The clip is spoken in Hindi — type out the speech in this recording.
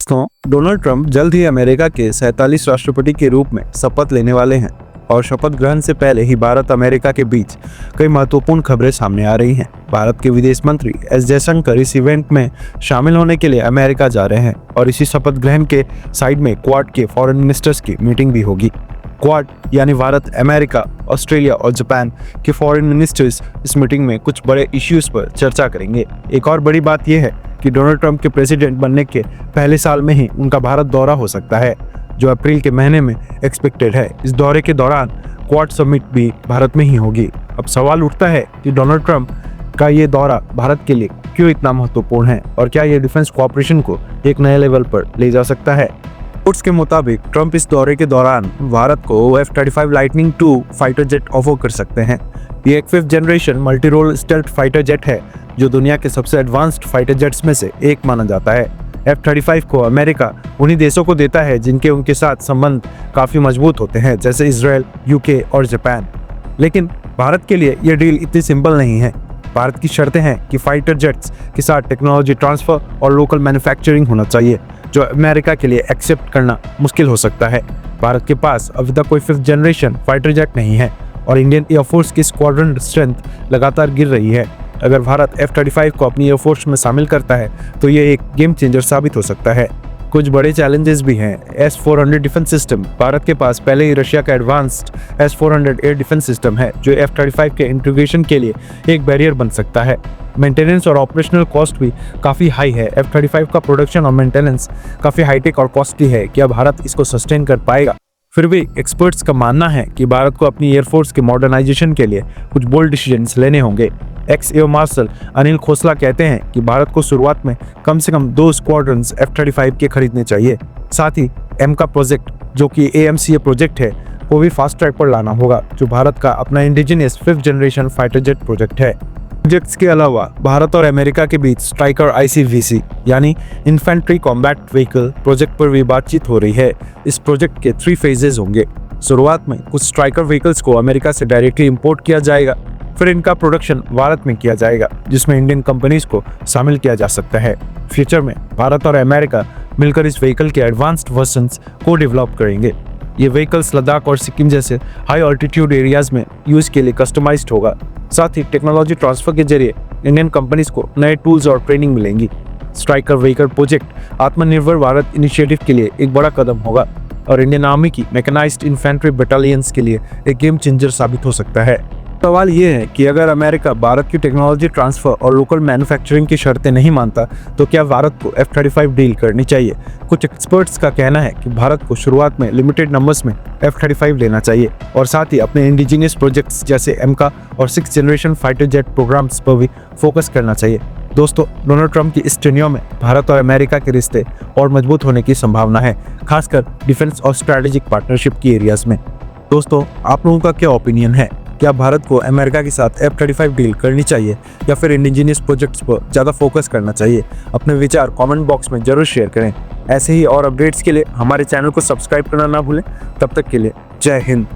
दोस्तों, डोनाल्ड ट्रंप जल्द ही अमेरिका के 47 राष्ट्रपति के रूप में शपथ लेने वाले हैं और शपथ ग्रहण से पहले ही भारत अमेरिका के बीच कई महत्वपूर्ण खबरें सामने आ रही हैं। भारत के विदेश मंत्री एस जयशंकर इस इवेंट में शामिल होने के लिए अमेरिका जा रहे हैं और इसी शपथ ग्रहण के साइड में क्वाड के फॉरेन मिनिस्टर्स की मीटिंग भी होगी। क्वाड यानी भारत, अमेरिका, ऑस्ट्रेलिया और जापान के फॉरेन मिनिस्टर्स इस मीटिंग में कुछ बड़े इश्यूज पर चर्चा करेंगे। एक और बड़ी बात यह है कि डोनाल्ड ट्रंप के प्रेसिडेंट बनने के पहले साल में ही उनका भारत दौरा हो सकता है, जो अप्रैल के महीने में एक्सपेक्टेड है। इस दौरे के दौरान क्वाड समिट भी भारत में ही होगी। अब सवाल उठता है कि डोनाल्ड ट्रंप का ये दौरा भारत के लिए क्यों इतना महत्वपूर्ण है और क्या ये डिफेंस कोऑपरेशन को एक नए लेवल पर ले जा सकता है। रिपोर्ट्स के मुताबिक ट्रंप इस दौरे के दौरान भारत को F-35 lightning II fighter jet offer कर सकते हैं। ये एक 5th generation multi role stealth fighter jet है जो दुनिया के सबसे एडवांस्ड फाइटर जेट्स में से एक माना जाता है। F-35 को अमेरिका उन्हीं देशों को देता है जिनके उनके साथ संबंध काफी मजबूत होते हैं, जैसे इजराइल, यूके और जापान। लेकिन भारत के लिए यह डील इतनी सिंपल नहीं है। भारत की शर्तें हैं कि फाइटर जेट्स के साथ टेक्नोलॉजी ट्रांसफर और लोकल मैन्युफैक्चरिंग होना चाहिए, जो अमेरिका के लिए एक्सेप्ट करना मुश्किल हो सकता है। भारत के पास अभी तक कोई 5th जनरेशन फाइटर जेट नहीं है और इंडियन एयरफोर्स की स्क्वाड्रन स्ट्रेंथ लगातार गिर रही है। अगर भारत F-35 को अपनी एयरफोर्स में शामिल करता है तो ये एक गेम चेंजर साबित हो सकता है। कुछ बड़े चैलेंजेस भी हैं। S-400 डिफेंस सिस्टम, भारत के पास पहले ही रशिया का advanced S-400 air defence system है, जो F-35 के इंटीग्रेशन के लिए एक बैरियर बन सकता है। मेंटेनेंस और ऑपरेशनल कॉस्ट भी काफ़ी हाई है। F-35 का प्रोडक्शन और मेंटेनेंस काफ़ी हाईटेक और कॉस्टली है। क्या भारत इसको सस्टेन कर पाएगा? फिर भी एक्सपर्ट्स का मानना है कि भारत को अपनी एयरफोर्स के मॉडर्नाइजेशन के लिए कुछ बोल्ड डिसीजंस लेने होंगे। X air marshal Anil Khosla कहते हैं कि भारत को शुरुआत में कम से कम 2 स्क्वाड्रन्स F-35 के खरीदने चाहिए। साथ ही एम का प्रोजेक्ट, जो कि AMCA प्रोजेक्ट है, वो भी फास्ट ट्रैक पर लाना होगा, जो भारत का अपना indigenous 5th generation fighter jet project है। प्रोजेक्ट्स के अलावा भारत और अमेरिका के बीच स्ट्राइकर ICVC यानी इन्फेंट्री कॉम्बैट व्हीकल प्रोजेक्ट पर भी बातचीत हो रही है। इस प्रोजेक्ट के 3 फेजेस होंगे। शुरुआत में कुछ स्ट्राइकर व्हीकल्स को अमेरिका से डायरेक्टली इंपोर्ट किया जाएगा, फिर इनका प्रोडक्शन भारत में किया जाएगा, जिसमें इंडियन कंपनीज को शामिल किया जा सकता है। फ्यूचर में भारत और अमेरिका मिलकर इस व्हीकल के एडवांस्ड वर्जन्स को डेवलप करेंगे। ये व्हीकल्स लद्दाख और सिक्किम जैसे हाई ऑल्टीट्यूड एरियाज में यूज के लिए कस्टमाइज्ड होगा। साथ ही टेक्नोलॉजी ट्रांसफर के जरिए इंडियन कंपनीज को नए टूल्स और ट्रेनिंग मिलेंगी। स्ट्राइकर व्हीकल प्रोजेक्ट आत्मनिर्भर भारत इनिशिएटिव के लिए एक बड़ा कदम होगा और इंडियन आर्मी की मैकेनाइज्ड इन्फेंट्री बटालियंस के लिए एक गेम चेंजर साबित हो सकता है। सवाल ये है कि अगर अमेरिका भारत की टेक्नोलॉजी ट्रांसफर और लोकल मैन्युफैक्चरिंग की शर्तें नहीं मानता तो क्या भारत को F-35 डील करनी चाहिए? कुछ एक्सपर्ट्स का कहना है कि भारत को शुरुआत में लिमिटेड नंबर्स में F-35 लेना चाहिए और साथ ही अपने इंडिजिनियस प्रोजेक्ट्स जैसे एमका और 6th generation fighter jet programmes पर भी फोकस करना चाहिए। दोस्तों, डोनाल्ड ट्रंप की इस टेन्योर में भारत और अमेरिका के रिश्ते और मजबूत होने की संभावना है, खासकर डिफेंस और स्ट्रैटेजिक पार्टनरशिप की एरियाज में। दोस्तों, आप लोगों का क्या ओपिनियन है? क्या भारत को अमेरिका के साथ F-35 डील करनी चाहिए या फिर इंडिजिनियस प्रोजेक्ट्स पर ज़्यादा फोकस करना चाहिए? अपने विचार कमेंट बॉक्स में जरूर शेयर करें। ऐसे ही और अपडेट्स के लिए हमारे चैनल को सब्सक्राइब करना ना भूलें। तब तक के लिए जय हिंद।